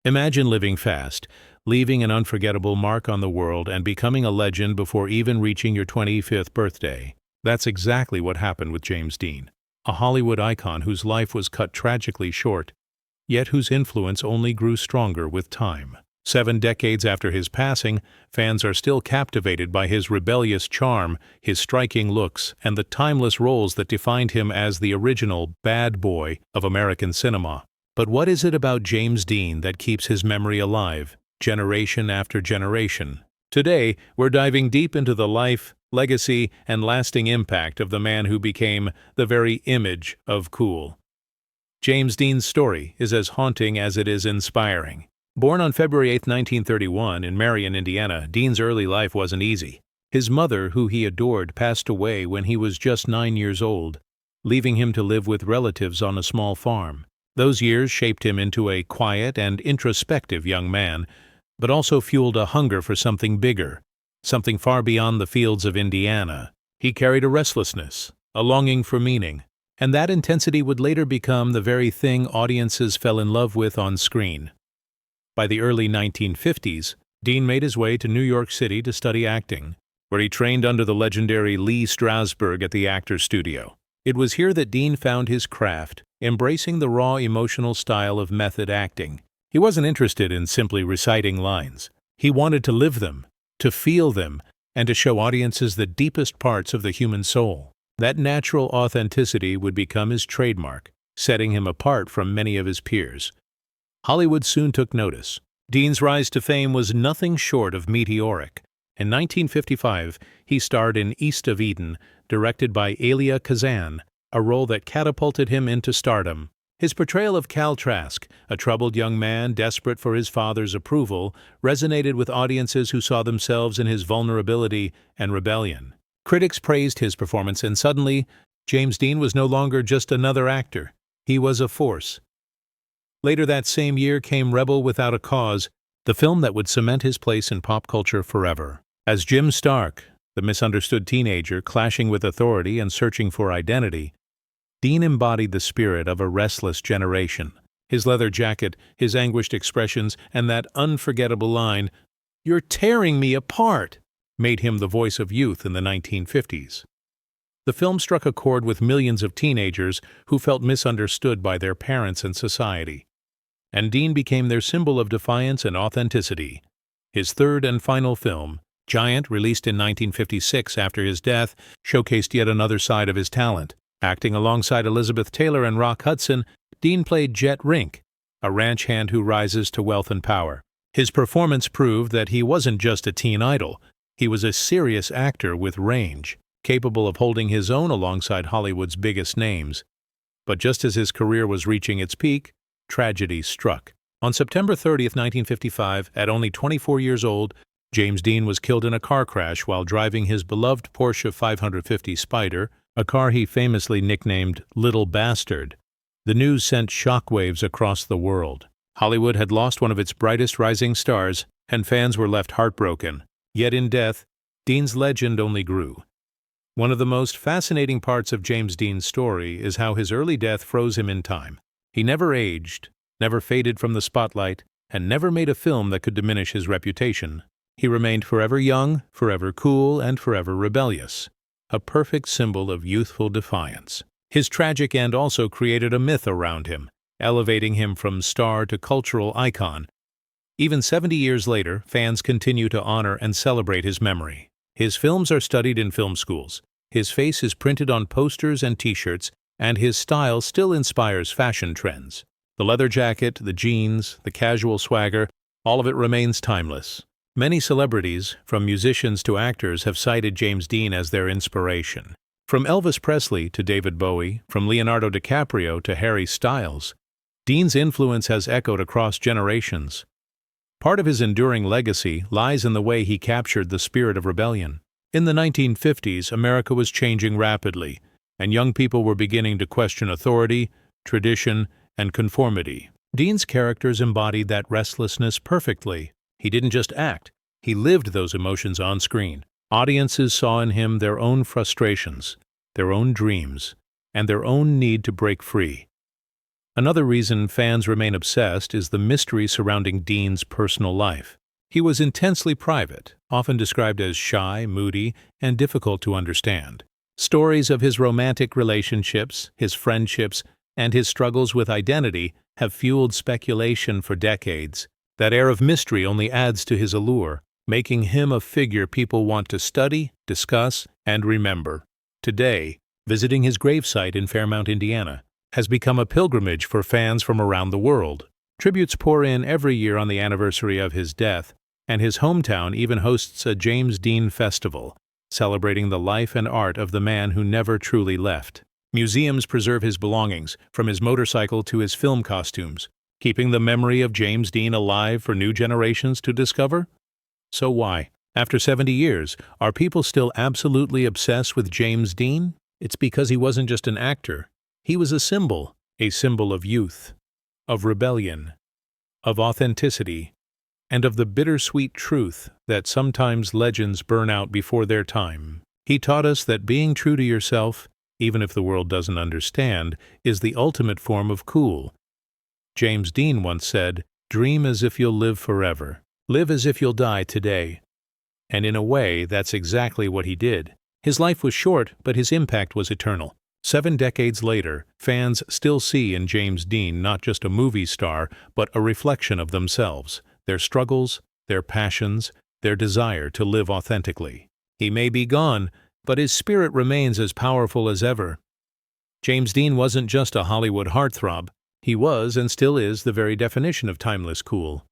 Imagine living fast, leaving an unforgettable mark on the world and becoming a legend before even reaching your 25th birthday. That's exactly what happened with James Dean, a Hollywood icon whose life was cut tragically short, yet whose influence only grew stronger with time. 7 decades after his passing, fans are still captivated by his rebellious charm, his striking looks, and the timeless roles that defined him as the original bad boy of American cinema. But what is it about James Dean that keeps his memory alive, generation after generation? Today, we're diving deep into the life, legacy, and lasting impact of the man who became the very image of cool. James Dean's story is as haunting as it is inspiring. Born on February 8, 1931, in Marion, Indiana, Dean's early life wasn't easy. His mother, who he adored, passed away when he was just 9 years old, leaving him to live with relatives on a small farm. Those years shaped him into a quiet and introspective young man, but also fueled a hunger for something bigger, something far beyond the fields of Indiana. He carried a restlessness, a longing for meaning, and that intensity would later become the very thing audiences fell in love with on screen. By the early 1950s, Dean made his way to New York City to study acting, where he trained under the legendary Lee Strasberg at the Actors Studio. It was here that Dean found his craft, embracing the raw emotional style of method acting. He wasn't interested in simply reciting lines. He wanted to live them, to feel them, and to show audiences the deepest parts of the human soul. That natural authenticity would become his trademark, setting him apart from many of his peers. Hollywood soon took notice. Dean's rise to fame was nothing short of meteoric. In 1955, he starred in East of Eden, directed by Elia Kazan, a role that catapulted him into stardom. His portrayal of Cal Trask, a troubled young man desperate for his father's approval, resonated with audiences who saw themselves in his vulnerability and rebellion. Critics praised his performance, and suddenly, James Dean was no longer just another actor. He was a force. Later that same year came Rebel Without a Cause, the film that would cement his place in pop culture forever. As Jim Stark, the misunderstood teenager clashing with authority and searching for identity, Dean embodied the spirit of a restless generation. His leather jacket, his anguished expressions, and that unforgettable line, "You're tearing me apart," made him the voice of youth in the 1950s. The film struck a chord with millions of teenagers who felt misunderstood by their parents and society, and Dean became their symbol of defiance and authenticity. His third and final film, Giant, released in 1956 after his death, showcased yet another side of his talent. Acting alongside Elizabeth Taylor and Rock Hudson, Dean played Jet Rink, a ranch hand who rises to wealth and power. His performance proved that he wasn't just a teen idol. He was a serious actor with range, capable of holding his own alongside Hollywood's biggest names. But just as his career was reaching its peak, tragedy struck. On September 30, 1955, at only 24 years old, James Dean was killed in a car crash while driving his beloved Porsche 550 Spider, a car he famously nicknamed Little Bastard. The news sent shockwaves across the world. Hollywood had lost one of its brightest rising stars, and fans were left heartbroken. Yet in death, Dean's legend only grew. One of the most fascinating parts of James Dean's story is how his early death froze him in time. He never aged, never faded from the spotlight, and never made a film that could diminish his reputation. He remained forever young, forever cool, and forever rebellious, a perfect symbol of youthful defiance. His tragic end also created a myth around him, elevating him from star to cultural icon. Even 70 years later, fans continue to honor and celebrate his memory. His films are studied in film schools, his face is printed on posters and t-shirts, and his style still inspires fashion trends. The leather jacket, the jeans, the casual swagger, all of it remains timeless. Many celebrities, from musicians to actors, have cited James Dean as their inspiration. From Elvis Presley to David Bowie, from Leonardo DiCaprio to Harry Styles, Dean's influence has echoed across generations. Part of his enduring legacy lies in the way he captured the spirit of rebellion. In the 1950s, America was changing rapidly, and young people were beginning to question authority, tradition, and conformity. Dean's characters embodied that restlessness perfectly. He didn't just act, he lived those emotions on screen. Audiences saw in him their own frustrations, their own dreams, and their own need to break free. Another reason fans remain obsessed is the mystery surrounding Dean's personal life. He was intensely private, often described as shy, moody, and difficult to understand. Stories of his romantic relationships, his friendships, and his struggles with identity have fueled speculation for decades. That air of mystery only adds to his allure, making him a figure people want to study, discuss, and remember. Today, visiting his gravesite in Fairmount, Indiana, has become a pilgrimage for fans from around the world. Tributes pour in every year on the anniversary of his death, and his hometown even hosts a James Dean Festival, celebrating the life and art of the man who never truly left. Museums preserve his belongings, from his motorcycle to his film costumes, keeping the memory of James Dean alive for new generations to discover. So why, after 70 years, are people still absolutely obsessed with James Dean? It's because he wasn't just an actor. He was a symbol of youth, of rebellion, of authenticity, and of the bittersweet truth that sometimes legends burn out before their time. He taught us that being true to yourself, even if the world doesn't understand, is the ultimate form of cool. James Dean once said, "Dream as if you'll live forever. Live as if you'll die today." And in a way, that's exactly what he did. His life was short, but his impact was eternal. 7 decades later, fans still see in James Dean not just a movie star, but a reflection of themselves, their struggles, their passions, their desire to live authentically. He may be gone, but his spirit remains as powerful as ever. James Dean wasn't just a Hollywood heartthrob. He was and still is the very definition of timeless cool.